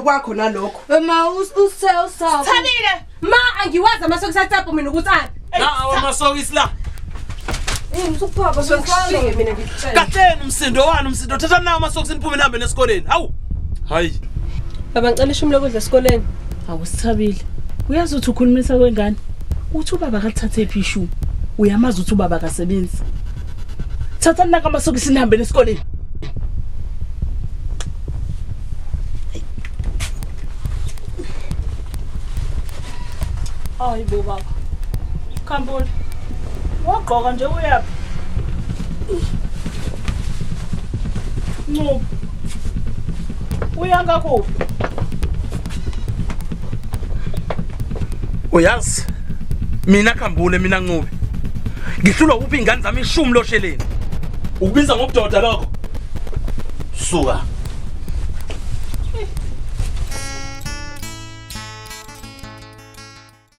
kwakho nalokho. Ma usawu. Thabile. Ma angiwazi amasokisi atsapho mina ukuthi athi. Na amasokisi la. Ngisukuphapha sokushike mina ngikutshela. Kahleni umsindo wani umsindo thatha nawo amasokisi niphume nihambe nesikoleni. Hawu. Hayi. Baba ngicela ishumi lokudla esikoleni. Awusithabile. Uyazi ukuthi ukhulumisa kwengane. Uthi ubaba akathathe iphi ishu. Uyamazi ukuthi ubaba akasebenzi. Thatha naka amasokisi nihambe nesikoleni. Hayi bo baba. Khambula. Wagqoka nje uyaphi? No. Uyanga kuphi? Uyazi mina Khambule mina Ncube ngihlulwa uphi ingane zami ishumi losheleni ukubiza ngobudoda lokho suka